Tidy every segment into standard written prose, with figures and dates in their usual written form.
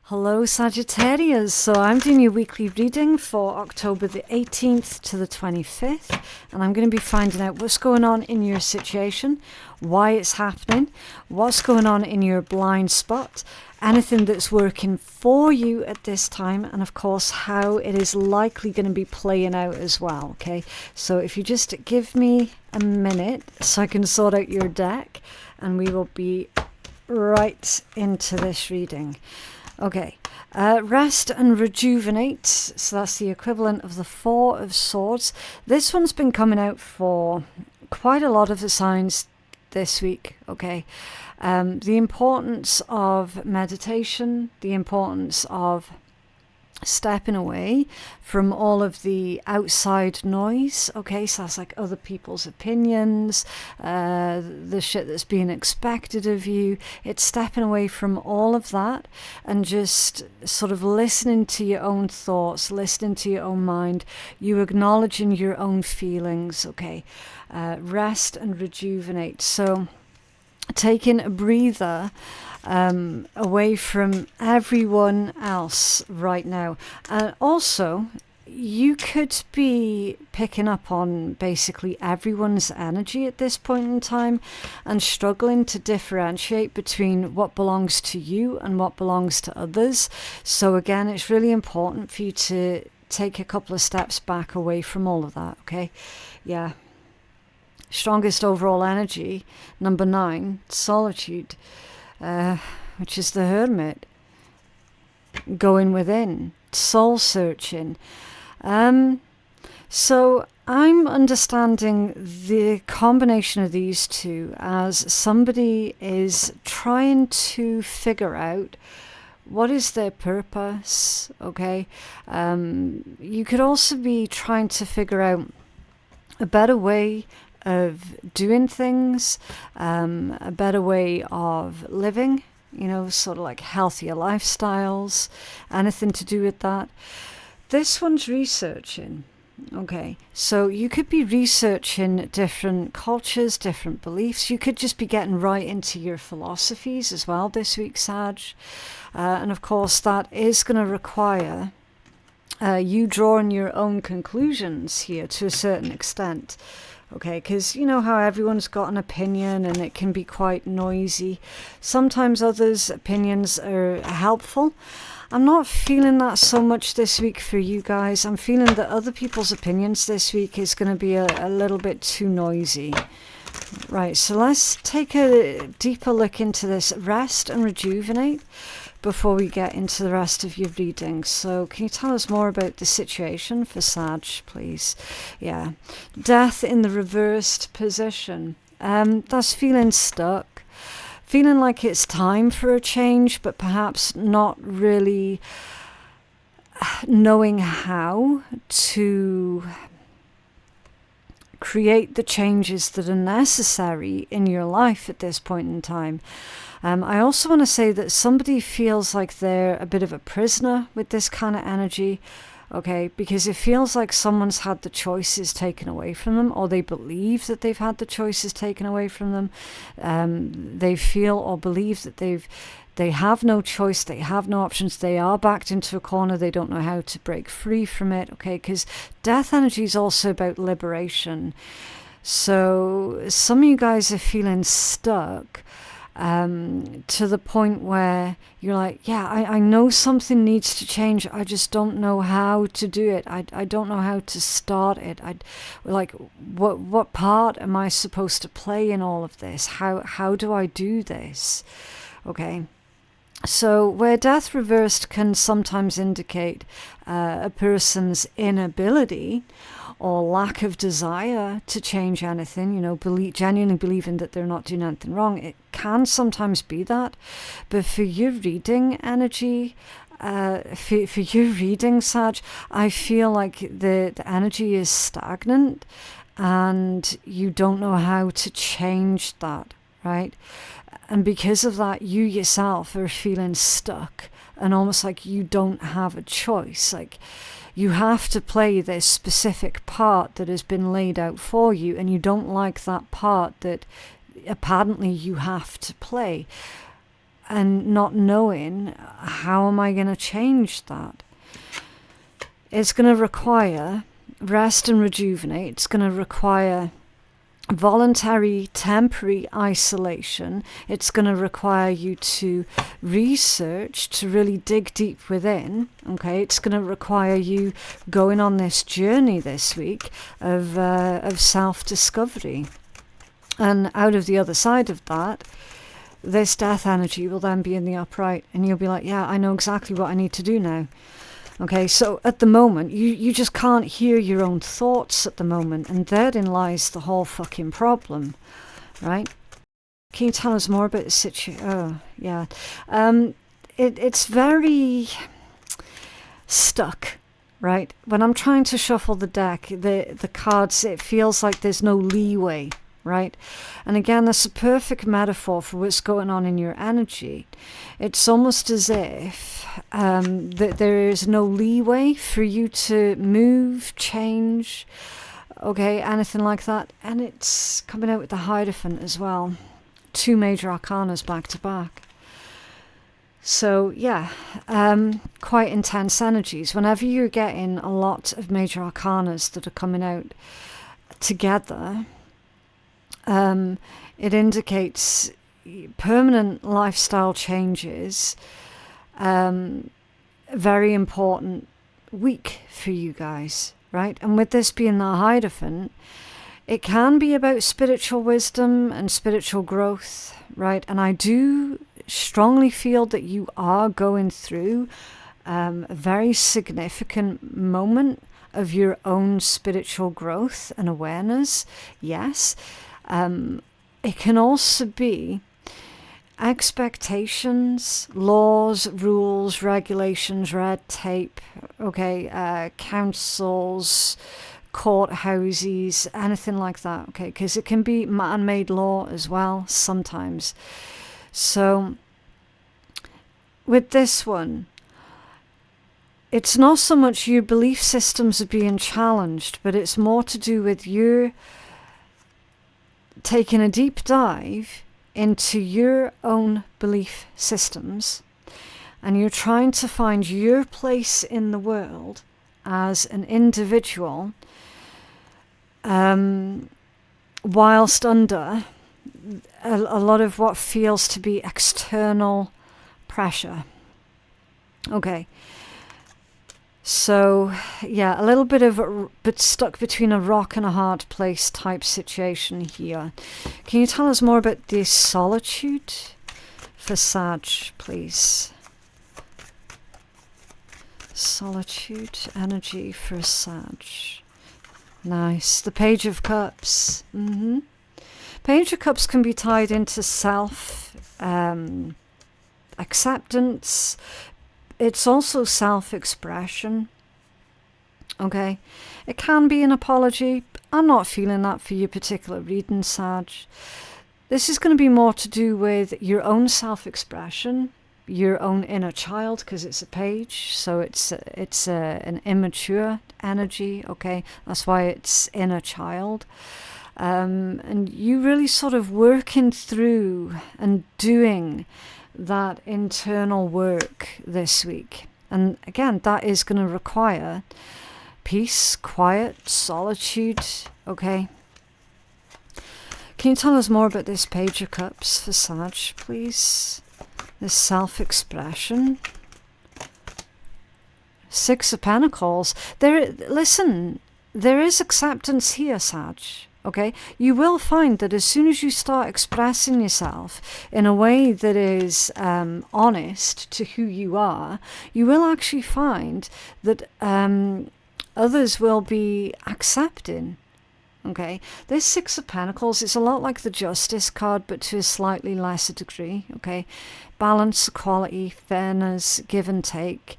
Hello Sagittarius, so I'm doing your weekly reading for October the 18th to the 25th, and I'm going to be finding out what's going on in your situation, why it's happening, what's going on in your blind spot, anything that's working for you at this time, and of course how it is likely going to be playing out as well. Okay, so if you just give me a minute so I can sort out your deck, and we will be right into this reading. Okay, rest and rejuvenate, so that's the equivalent of the Four of Swords. This one's been coming out for quite a lot of the signs this week, okay. The importance of meditation, the importance of stepping away from all of the outside noise, okay, so that's like other people's opinions, the shit that's being expected of you. It's stepping away from all of that and just sort of listening to your own thoughts, listening to your own mind, you acknowledging your own feelings, okay. Rest and rejuvenate, so taking a breather away from everyone else right now. And also, you could be picking up on basically everyone's energy at this point in time and struggling to differentiate between what belongs to you and what belongs to others. So again, it's really important for you to take a couple of steps back away from all of that, okay? Yeah. Strongest overall energy, number 9, solitude. Which is the Hermit, going within, soul searching. So I'm understanding the combination of these two as somebody is trying to figure out what is their purpose, okay? You could also be trying to figure out a better way of doing things, a better way of living, you know, sort of like healthier lifestyles, anything to do with that. This one's researching, okay, so you could be researching different cultures, different beliefs. You could just be getting right into your philosophies as well this week, Sag, and of course that is going to require you drawing your own conclusions here to a certain extent. Okay, because you know how everyone's got an opinion and it can be quite noisy. Sometimes others' opinions are helpful. I'm not feeling that so much this week for you guys. I'm feeling that other people's opinions this week is going to be a little bit too noisy. Right, so let's take a deeper look into this rest and rejuvenate before we get into the rest of your reading. So can you tell us more about the situation for Sag, please? Yeah, death in the reversed position. That's feeling stuck, feeling like it's time for a change, but perhaps not really knowing how to create the changes that are necessary in your life at this point in time. I also want to say that somebody feels like they're a bit of a prisoner with this kind of energy, okay, because it feels like someone's had the choices taken away from them, or they believe that they've had the choices taken away from them. They feel or believe that they have no choice, they have no options, they are backed into a corner, they don't know how to break free from it, okay, because death energy is also about liberation. So some of you guys are feeling stuck to the point where you're like, yeah, I know something needs to change, I just don't know how to do it, I don't know how to start it, what part am I supposed to play in all of this, how do I do this, okay? So where death reversed can sometimes indicate a person's inability or lack of desire to change anything, you know, genuinely believing that they're not doing anything wrong. It can sometimes be that. But for your reading energy, for your reading, Sag, I feel like the energy is stagnant and you don't know how to change that, right? And because of that, you yourself are feeling stuck and almost like you don't have a choice. Like you have to play this specific part that has been laid out for you, and you don't like that part that apparently you have to play. and not knowing how am I going to change that. It's going to require rest and rejuvenate. It's going to require voluntary temporary isolation. It's going to require you to research, to really dig deep within. Okay, it's going to require you going on this journey this week of self-discovery. And out of the other side of that, this death energy will then be in the upright, and you'll be like, yeah, I know exactly what I need to do now. Okay, so at the moment, you just can't hear your own thoughts at the moment, and therein lies the whole fucking problem, right? Can you tell us more about the situation? Oh, yeah. It's very stuck, right? When I'm trying to shuffle the deck, the cards, it feels like there's no leeway, right? And again, that's a perfect metaphor for what's going on in your energy. It's almost as if that there is no leeway for you to move, change, okay, anything like that. And it's coming out with the Hierophant as well. 2 major arcanas back to back. So yeah, quite intense energies. Whenever you're getting a lot of major arcanas that are coming out together, it indicates permanent lifestyle changes. Very important week for you guys, right? And with this being the Hierophant, it can be about spiritual wisdom and spiritual growth, right? And I do strongly feel that you are going through a very significant moment of your own spiritual growth and awareness. Yes. It can also be expectations, laws, rules, regulations, red tape, okay, councils, courthouses, anything like that, okay, because it can be man-made law as well sometimes. So with this one, it's not so much your belief systems are being challenged, but it's more to do with you taking a deep dive into your own belief systems, and you're trying to find your place in the world as an individual, whilst under a lot of what feels to be external pressure. Okay. So, yeah, a little bit of but stuck between a rock and a hard place type situation here. Can you tell us more about the solitude for Sag, please? Solitude energy for Sag. Nice. The Page of Cups. Page of Cups can be tied into self-acceptance. It's also self-expression, okay? It can be an apology. I'm not feeling that for your particular reading, Sag. This is going to be more to do with your own self-expression, your own inner child, because it's a page, so it's an immature energy, okay? That's why it's inner child. And you really sort of working through and doing that internal work this week. And again, that is going to require peace, quiet, solitude, okay? Can you tell us more about this Page of Cups for Sag, please? This self-expression. 6 of Pentacles. Listen, there is acceptance here, Sag. Okay, you will find that as soon as you start expressing yourself in a way that is honest to who you are, you will actually find that others will be accepting. Okay, this 6 of Pentacles is a lot like the Justice card, but to a slightly lesser degree. Okay, balance, equality, fairness, give and take.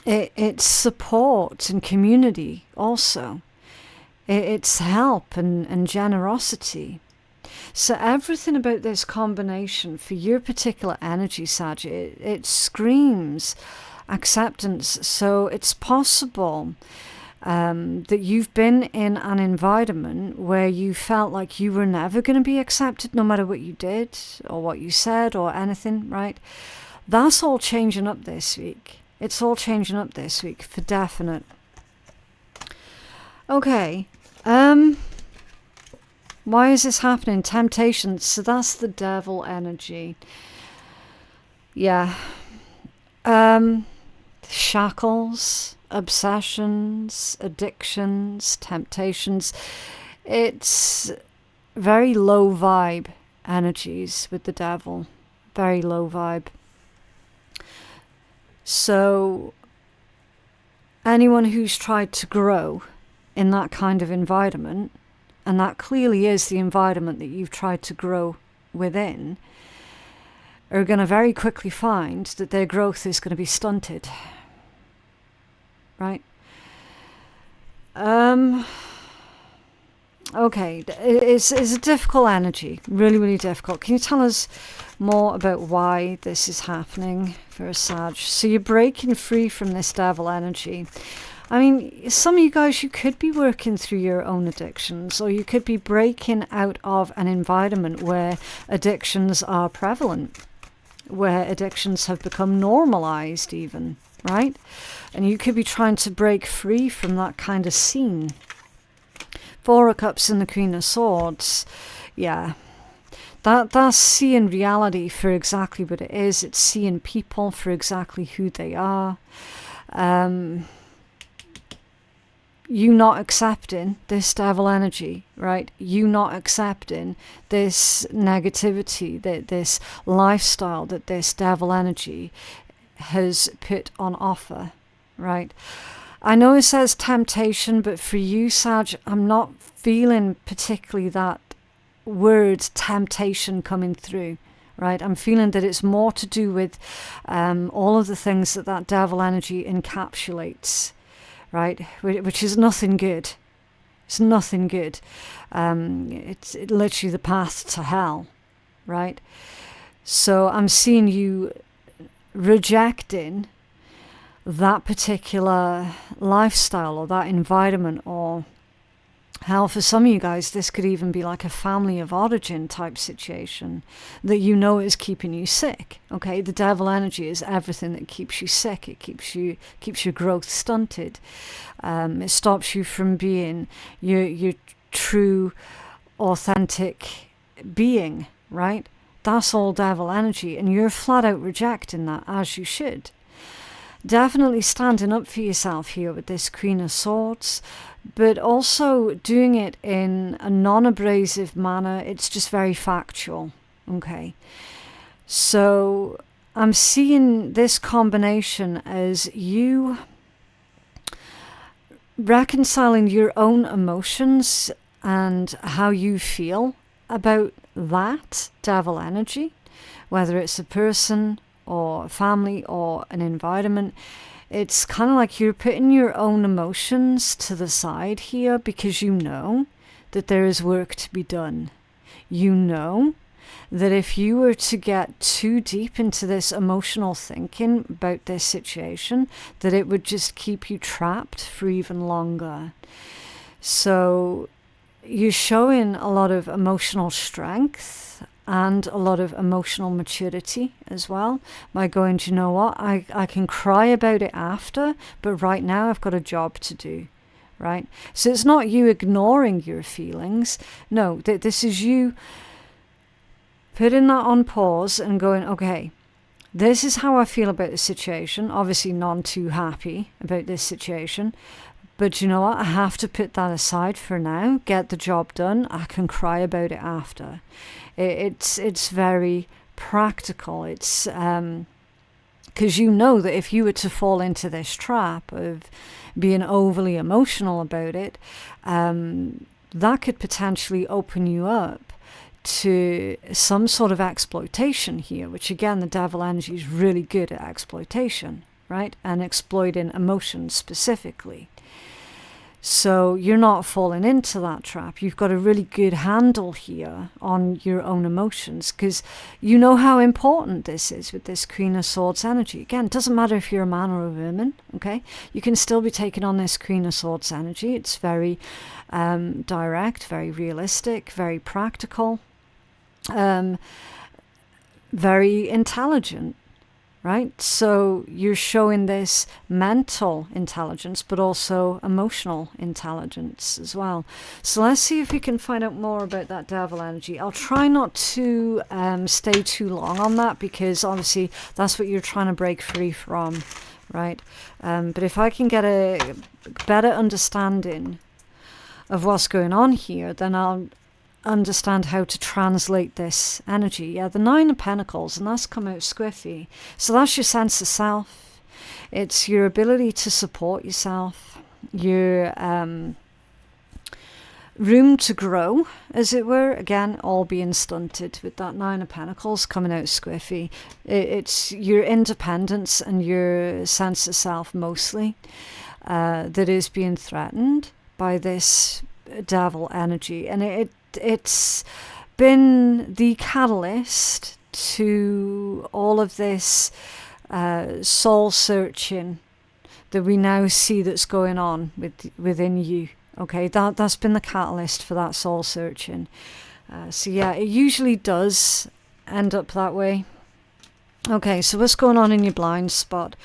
It's support and community also. It's help and generosity. So everything about this combination for your particular energy, Sag, it screams acceptance. So it's possible that you've been in an environment where you felt like you were never going to be accepted no matter what you did or what you said or anything, right? That's all changing up this week. It's all changing up this week for definite. Okay. Why is this happening? Temptation. So that's the devil energy. Yeah. Shackles, obsessions, addictions, temptations. It's very low vibe energies with the devil. Very low vibe. So anyone who's tried to grow in that kind of environment, and that clearly is the environment that you've tried to grow within, are going to very quickly find that their growth is going to be stunted. Right? Okay, it's a difficult energy, really, really difficult. Can you tell us more about why this is happening for a Sag? So you're breaking free from this devil energy. I mean, some of you guys, you could be working through your own addictions, or you could be breaking out of an environment where addictions are prevalent, where addictions have become normalized even, right? And you could be trying to break free from that kind of scene. Four of Cups and the Queen of Swords. Yeah. That's seeing reality for exactly what it is. It's seeing people for exactly who they are. You not accepting this devil energy, right? You not accepting this negativity, this lifestyle that this devil energy has put on offer, right? I know it says temptation, but for you, Sag, I'm not feeling particularly that word temptation coming through, right? I'm feeling that it's more to do with all of the things that devil energy encapsulates, right? Which is nothing good. It's nothing good. It's literally the path to hell, right? So I'm seeing you rejecting that particular lifestyle or that environment, or hell, for some of you guys, this could even be like a family of origin type situation that you know is keeping you sick. Okay, the devil energy is everything that keeps you sick. It keeps your growth stunted. It stops you from being your true, authentic being, right? That's all devil energy, and you're flat out rejecting that, as you should. Definitely standing up for yourself here with this Queen of Swords, but also doing it in a non-abrasive manner. It's just very factual, okay? So I'm seeing this combination as you reconciling your own emotions and how you feel about that devil energy, whether it's a person or family or an environment. It's kind of like you're putting your own emotions to the side here because you know that there is work to be done. You know that if you were to get too deep into this emotional thinking about this situation, that it would just keep you trapped for even longer. So you're showing a lot of emotional strength and a lot of emotional maturity as well, by going, do you know what, I can cry about it after, but right now I've got a job to do, right? So it's not you ignoring your feelings. No, this is you putting that on pause and going, okay, this is how I feel about the situation. Obviously none too happy about this situation, but you know what, I have to put that aside for now, get the job done. I can cry about it after. It's very practical. It's because you know that if you were to fall into this trap of being overly emotional about it, that could potentially open you up to some sort of exploitation here, which again, the devil energy is really good at exploitation, right? And exploiting emotions specifically. So you're not falling into that trap. You've got a really good handle here on your own emotions, because you know how important this is with this Queen of Swords energy. Again, it doesn't matter if you're a man or a woman, okay? You can still be taking on this Queen of Swords energy. It's very direct, very realistic, very practical, very intelligent. Right? So you're showing this mental intelligence, but also emotional intelligence as well. So let's see if we can find out more about that Devil energy. I'll try not to stay too long on that, because obviously that's what you're trying to break free from, right? But if I can get a better understanding of what's going on here, then I'll understand how to translate this energy. Yeah, the Nine of Pentacles, and that's come out squiffy. So that's your sense of self. It's your ability to support yourself, your room to grow, as it were. Again, all being stunted with that Nine of Pentacles coming out squiffy. It's your independence and your sense of self mostly that is being threatened by this Devil energy, and it's been the catalyst to all of this soul searching that we now see that's going on within you. Okay, that's been the catalyst for that soul searching. So yeah, it usually does end up that way. Okay, so what's going on in your blind spot?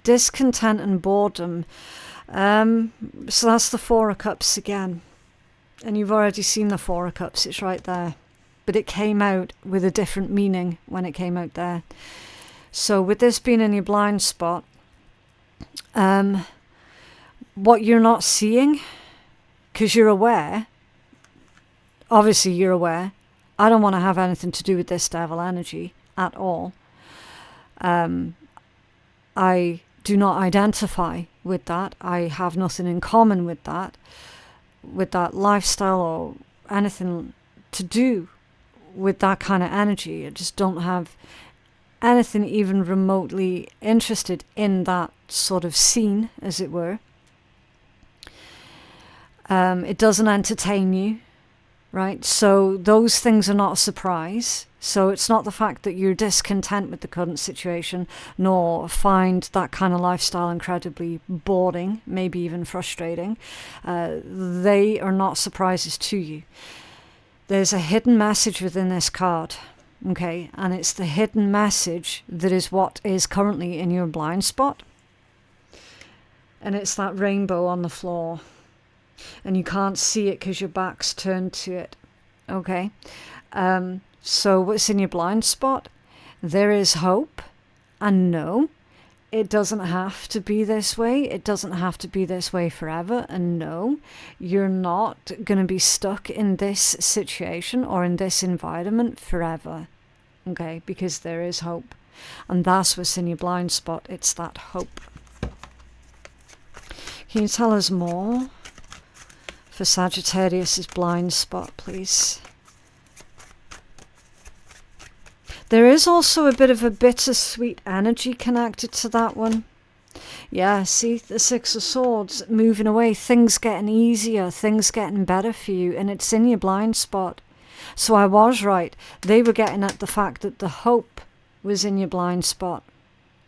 Discontent and boredom. So that's the Four of Cups again. And you've already seen the Four of Cups, it's right there. But it came out with a different meaning when it came out there. So with this being in your blind spot, what you're not seeing, because you're aware, obviously you're aware, I don't want to have anything to do with this Devil energy at all. I do not identify with that. I have nothing in common with that lifestyle or anything to do with that kind of energy. I just don't have anything even remotely interested in that sort of scene, as it were. It doesn't entertain you, right? So those things are not a surprise. So it's not the fact that you're discontent with the current situation, nor find that kind of lifestyle incredibly boring, maybe even frustrating. They are not surprises to you. There's a hidden message within this card, okay? And it's the hidden message that is what is currently in your blind spot. And it's that rainbow on the floor. And you can't see it because your back's turned to it, okay? So what's in your blind spot? There is hope, and no, it doesn't have to be this way. It doesn't have to be this way forever, and no, you're not going to be stuck in this situation or in this environment forever, okay? Because there is hope, and that's what's in your blind spot. It's that hope. Can you tell us more for Sagittarius's blind spot, please? There is also a bit of a bittersweet energy connected to that one. Yeah, see, the Six of Swords moving away, things getting easier, things getting better for you, and it's in your blind spot. So I was right. They were getting at the fact that the hope was in your blind spot.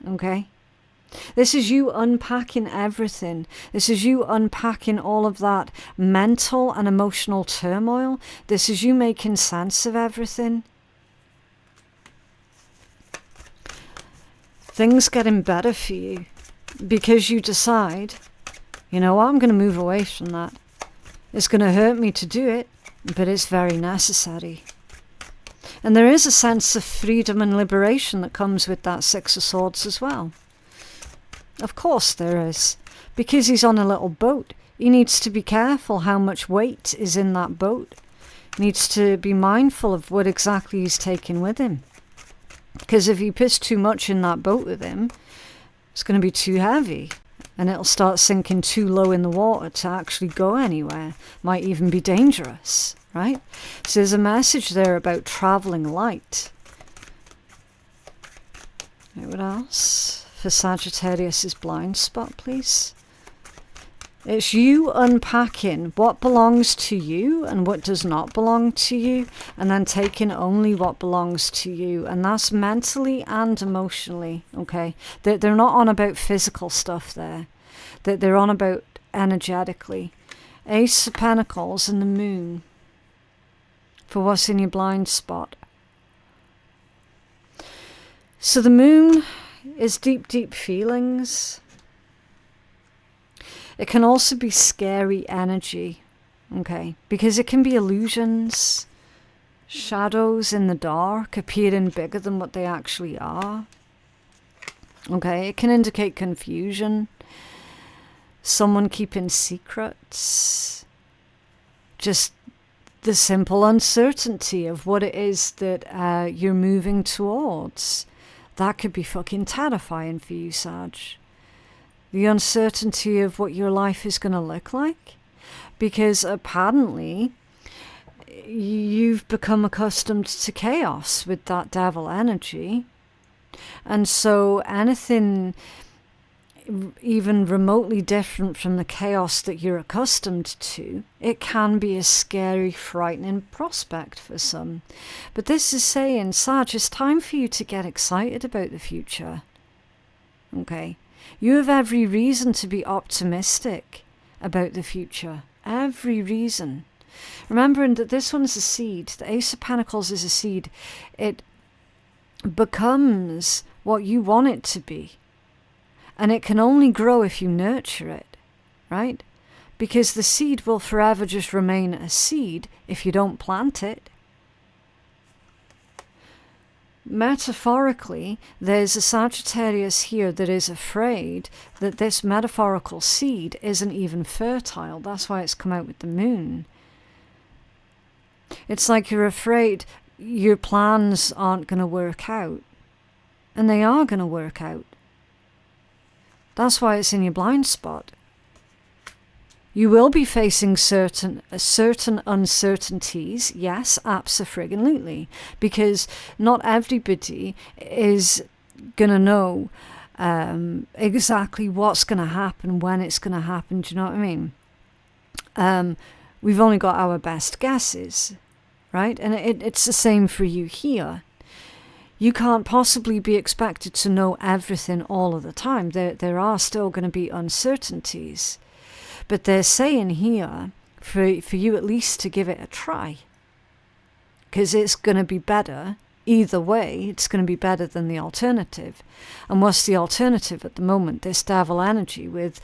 Okay? This is you unpacking everything. This is you unpacking all of that mental and emotional turmoil. This is you making sense of everything. Things getting better for you because you decide, you know what, I'm going to move away from that. It's going to hurt me to do it, but it's very necessary. And there is a sense of freedom and liberation that comes with that Six of Swords as well. Of course there is. Because he's on a little boat, he needs to be careful how much weight is in that boat. He needs to be mindful of what exactly he's taking with him. Because if he puts too much in that boat with him, it's going to be too heavy. And it'll start sinking too low in the water to actually go anywhere. Might even be dangerous, right? So there's a message there about traveling light. Right, what else? For Sagittarius's blind spot, please. It's you unpacking what belongs to you and what does not belong to you, and then taking only what belongs to you. And that's mentally and emotionally, okay? They're not on about physical stuff there. They're on about energetically. Ace of Pentacles and the Moon for what's in your blind spot. So the Moon is deep, deep feelings. It can also be scary energy, okay? Because it can be illusions, shadows in the dark appearing bigger than what they actually are. Okay, it can indicate confusion, someone keeping secrets, just the simple uncertainty of what it is that you're moving towards. That could be fucking terrifying for you, Sag. The uncertainty of what your life is going to look like. Because apparently you've become accustomed to chaos with that devil energy. And so anything even remotely different from the chaos that you're accustomed to, it can be a scary, frightening prospect for some. But this is saying, Sag, it's time for you to get excited about the future. Okay? You have every reason to be optimistic about the future. Every reason. Remembering that this one's a seed. The Ace of Pentacles is a seed. It becomes what you want it to be. And it can only grow if you nurture it, right? Because the seed will forever just remain a seed if you don't plant it. Metaphorically, there's a Sagittarius here that is afraid that this metaphorical seed isn't even fertile. That's why it's come out with the Moon. It's like you're afraid your plans aren't going to work out. And they are going to work out. That's why it's in your blind spot. You will be facing certain uncertainties, yes, abso-friggin-lutely, because not everybody is going to know exactly what's going to happen, when it's going to happen, do you know what I mean? We've only got our best guesses, right? And it's the same for you here. You can't possibly be expected to know everything all of the time. There are still going to be uncertainties. But they're saying here, for you at least to give it a try. Because it's going to be better. Either way, it's going to be better than the alternative. And what's the alternative at the moment? This devil energy with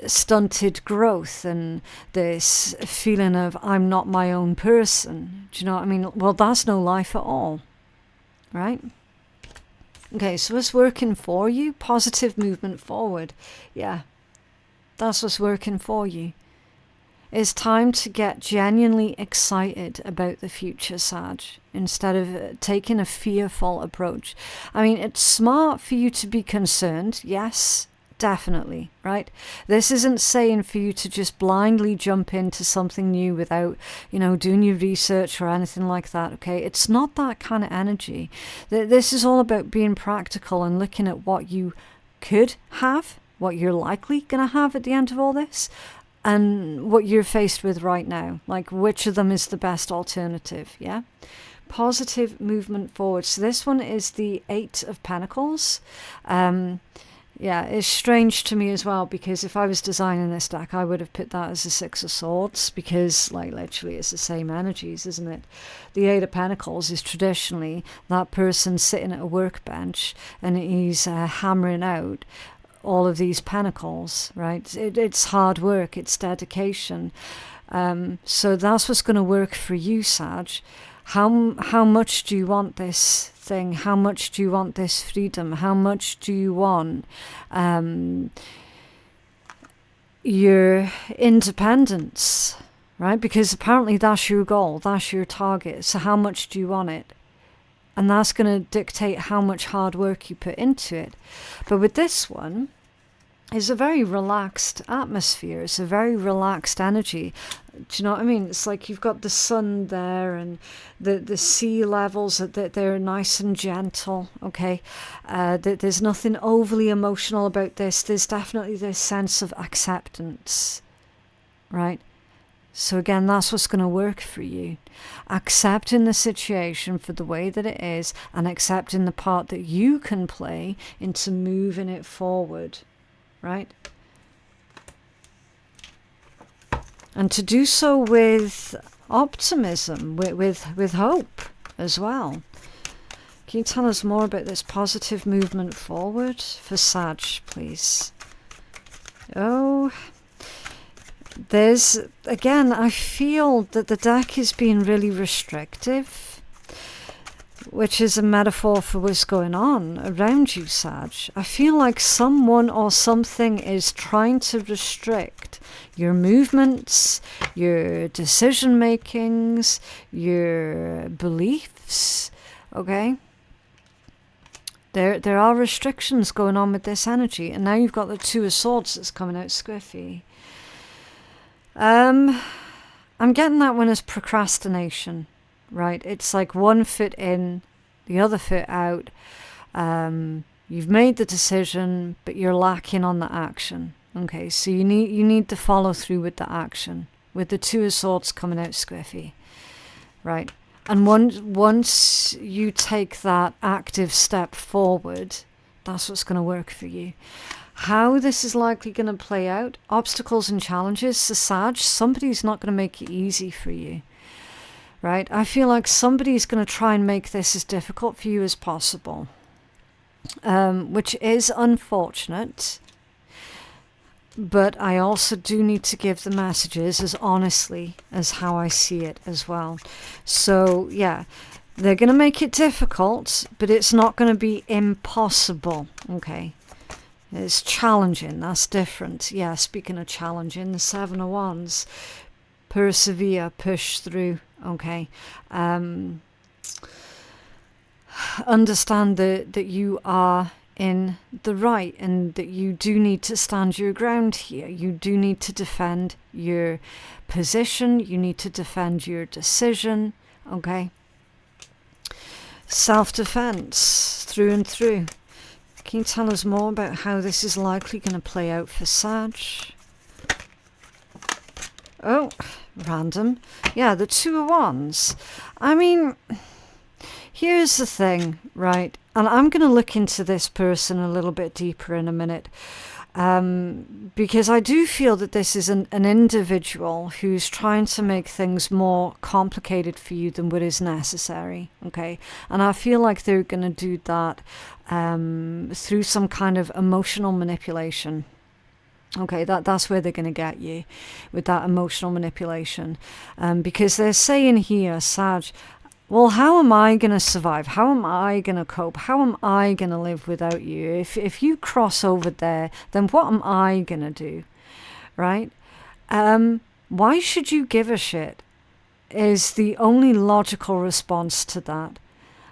stunted growth and this feeling of I'm not my own person. Do you know what I mean? Well, that's no life at all. Right? Okay, so it's working for you. Positive movement forward. Yeah, that's what's working for you. It's time to get genuinely excited about the future, Sag, instead of taking a fearful approach. I mean, it's smart for you to be concerned, yes, definitely, right? This isn't saying for you to just blindly jump into something new without, doing your research or anything like that, okay? It's not that kind of energy. This is all about being practical and looking at what you could have, what you're likely going to have at the end of all this, and what you're faced with right now. Like, which of them is the best alternative, yeah? Positive movement forward. So this one is the 8 of Pentacles. Yeah, it's strange to me as well, because if I was designing this deck, I would have put that as a 6 of Swords, because, like, literally it's the same energies, isn't it? The 8 of Pentacles is traditionally that person sitting at a workbench and he's hammering out all of these pentacles, right? It's hard work, it's dedication. So that's what's going to work for you, Sag. How much do you want this thing? How much do you want this freedom? How much do you want your independence, right? Because apparently that's your goal, that's your target. So how much do you want it? And that's going to dictate how much hard work you put into it. But with this one, it's a very relaxed atmosphere. It's a very relaxed energy. Do you know what I mean? It's like you've got the sun there, and the sea levels, that they're nice and gentle, okay? There's nothing overly emotional about this. There's definitely this sense of acceptance, right? So again, that's what's going to work for you. Accepting the situation for the way that it is, and accepting the part that you can play into moving it forward, right? And to do so with optimism, with hope as well. Can you tell us more about this positive movement forward for Sag, please? Oh, there's, again, I feel that the deck is being really restrictive, which is a metaphor for what's going on around you, Sag. I feel like someone or something is trying to restrict your movements, your decision makings, your beliefs, okay? There are restrictions going on with this energy, and now you've got the Two of Swords that's coming out squiffy. I'm getting that one as procrastination, right? It's like one foot in, the other foot out. You've made the decision, but you're lacking on the action. Okay, so you need to follow through with the action, with the Two of Swords coming out squiffy, right? And once you take that active step forward, that's what's going to work for you. How this is likely going to play out, obstacles and challenges, so Sag, somebody's not going to make it easy for you, right? I feel like somebody's going to try and make this as difficult for you as possible, which is unfortunate. But I also do need to give the messages as honestly as how I see it as well. So, yeah, they're going to make it difficult, but it's not going to be impossible, okay? It's challenging, that's different. Yeah, speaking of challenging, the Seven of Wands, persevere, push through, okay? Understand that you are in the right, and that you do need to stand your ground here. You do need to defend your position. You need to defend your decision, okay? Self-defense through and through. Can you tell us more about how this is likely going to play out for Sag? Oh, random. Yeah, the Two of Wands. I mean, here's the thing, right? And I'm going to look into this person a little bit deeper in a minute, because I do feel that this is an individual who's trying to make things more complicated for you than what is necessary, okay? And I feel like they're going to do that through some kind of emotional manipulation. Okay, that's where they're going to get you, with that emotional manipulation. Because they're saying here, Sag, well, how am I going to survive? How am I going to cope? How am I going to live without you? If you cross over there, then what am I going to do? Right? Why should you give a shit? Is the only logical response to that.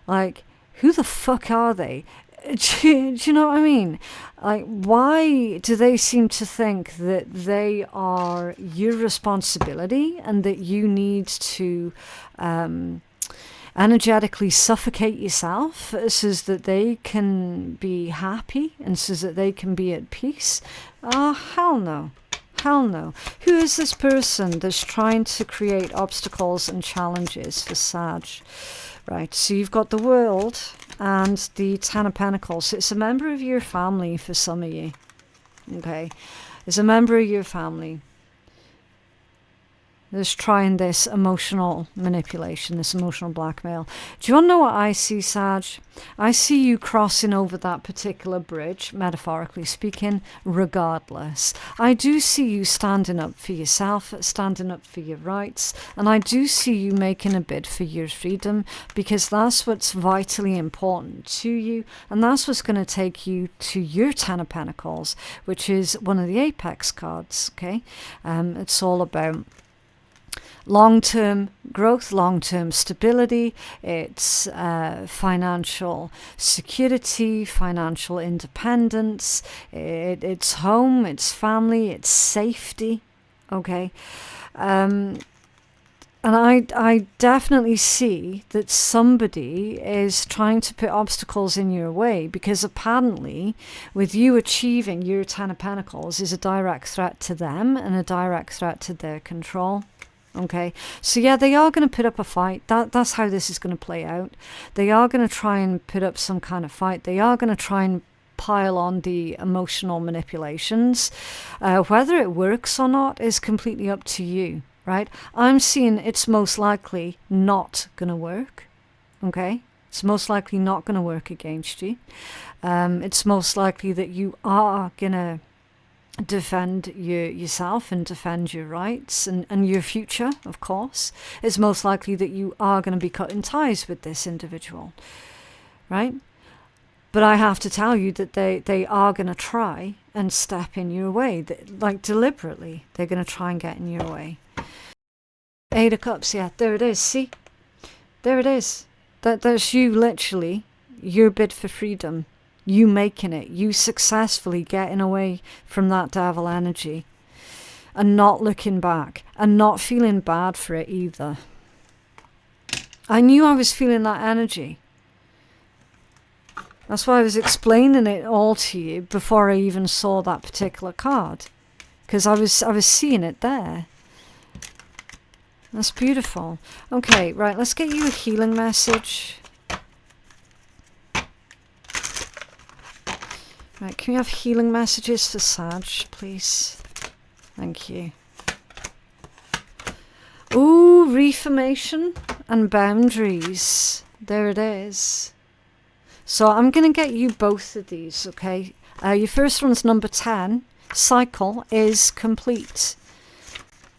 Like, who the fuck are they? Do you know what I mean? Like, why do they seem to think that they are your responsibility, and that you need to energetically suffocate yourself so that they can be happy and so that they can be at peace? Oh, hell no. Hell no. Who is this person that's trying to create obstacles and challenges for Sag? Right, so you've got the World and the Ten of Pentacles. It's a member of your family for some of you. Okay, it's a member of your family that's trying this emotional manipulation, this emotional blackmail. Do you want to know what I see, Sag? I see you crossing over that particular bridge, metaphorically speaking, regardless. I do see you standing up for yourself, standing up for your rights, and I do see you making a bid for your freedom, because that's what's vitally important to you, and that's what's going to take you to your Ten of Pentacles, which is one of the apex cards, okay? It's all about long-term growth, long-term stability. It's financial security, financial independence. It's home, it's family, it's safety. okay? And I definitely see that somebody is trying to put obstacles in your way, because apparently with you achieving your Ten of Pentacles is a direct threat to them and a direct threat to their control. Okay, so yeah, they are going to put up a fight. That's how this is going to play out. They are going to try and put up some kind of fight. They are going to try and pile on the emotional manipulations. Whether it works or not is completely up to you. Right? I'm seeing it's most likely not going to work. Okay? It's most likely not going to work against you. It's most likely that you are going to defend yourself and defend your rights and your future, of course. It's most likely that you are going to be cutting ties with this individual. Right? But I have to tell you that they are going to try and step in your way. Like deliberately, they're going to try and get in your way. Eight of Cups, yeah, there it is, see? There it is. That's you, literally, your bid for freedom. You making it, you successfully getting away from that devil energy. And not looking back, and not feeling bad for it either. I knew I was feeling that energy. That's why I was explaining it all to you before I even saw that particular card. Because I was seeing it there. That's beautiful. Okay, right, let's get you a healing message. Right, can we have healing messages for Sag, please? Thank you. Ooh, reformation and boundaries. There it is. So I'm going to get you both of these, okay? Your first one's number 10. Cycle is complete.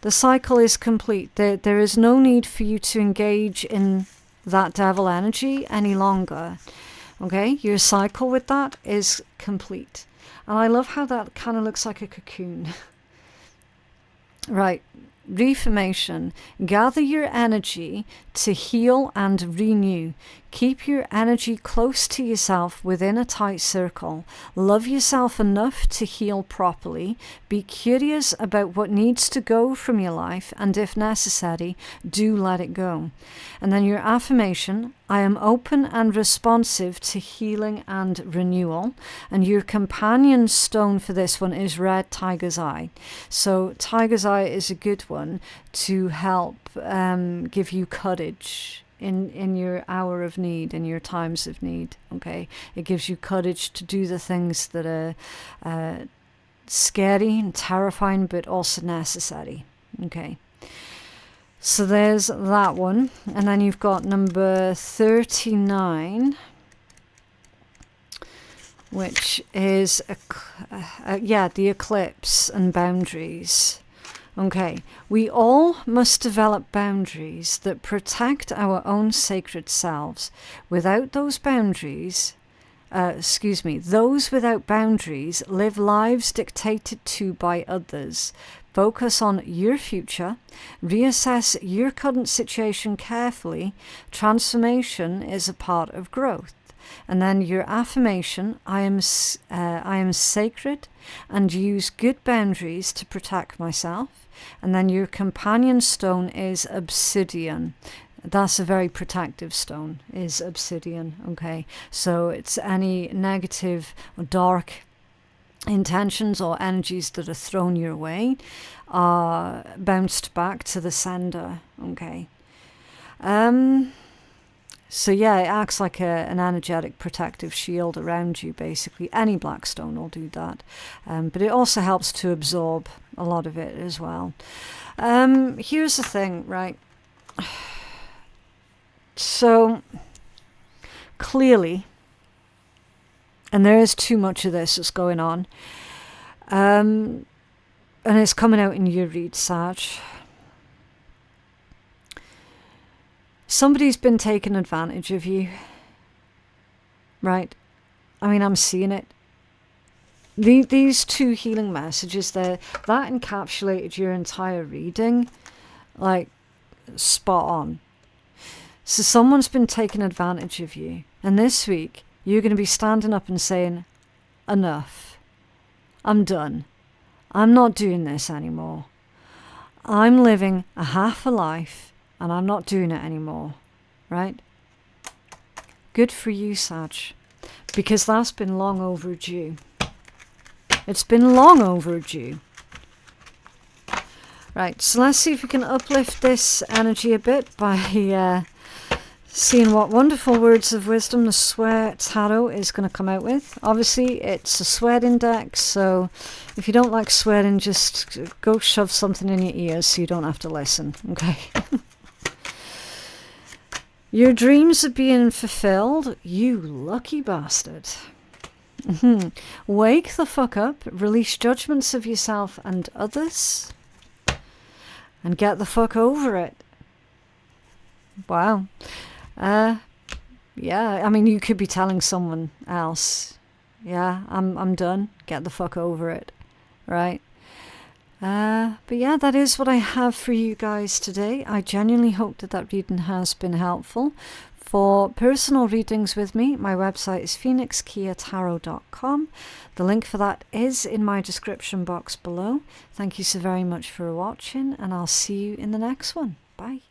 The cycle is complete. There is no need for you to engage in that devil energy any longer. Okay? Your cycle with that is complete. And I love how that kind of looks like a cocoon. Right. Reformation. Gather your energy to heal and renew. Keep your energy close to yourself within a tight circle. Love yourself enough to heal properly. Be curious about what needs to go from your life, and if necessary, do let it go. And then your affirmation: I am open and responsive to healing and renewal. And your companion stone for this one is red tiger's eye. So tiger's eye is a good one to help give you courage in your hour of need, in your times of need. Okay, it gives you courage to do the things that are scary and terrifying, but also necessary. Okay, so there's that one. And then you've got number 39, which is the eclipse and boundaries. Okay, we all must develop boundaries that protect our own sacred selves. Without those boundaries, those without boundaries live lives dictated to by others. Focus on your future. Reassess your current situation carefully. Transformation is a part of growth. And then your affirmation: I am sacred and use good boundaries to protect myself. And then your companion stone is obsidian. That's a very protective stone, is obsidian. Okay, so it's any negative or dark intentions or energies that are thrown your way are bounced back to the sender. Okay. So yeah, it acts like an energetic protective shield around you, basically. Any black stone will do that. But it also helps to absorb a lot of it as well. Here's the thing, right? So, clearly, and there is too much of this that's going on, and it's coming out in your read, Sag. Somebody's been taking advantage of you, right? I mean, I'm seeing it. These two healing messages there, that encapsulated your entire reading, like, spot on. So someone's been taking advantage of you. And this week, you're going to be standing up and saying, enough. I'm done. I'm not doing this anymore. I'm living a half a life and I'm not doing it anymore, right? Good for you, Sag, because that's been long overdue. It's been long overdue. Right, so let's see if we can uplift this energy a bit by seeing what wonderful words of wisdom the Swear Tarot is going to come out with. Obviously, it's a swearing deck, so if you don't like swearing, just go shove something in your ears so you don't have to listen, okay? Your dreams are being fulfilled, you lucky bastard. Wake the fuck up, release judgments of yourself and others, and get the fuck over it. Wow. Yeah, I mean, you could be telling someone else, yeah, I'm done, get the fuck over it, right? But yeah, that is what I have for you guys today. I genuinely hope that that reading has been helpful. For personal readings with me, my website is phoenixkeiatarot.com. The link for that is in my description box below. Thank you so very much for watching, and I'll see you in the next one. Bye.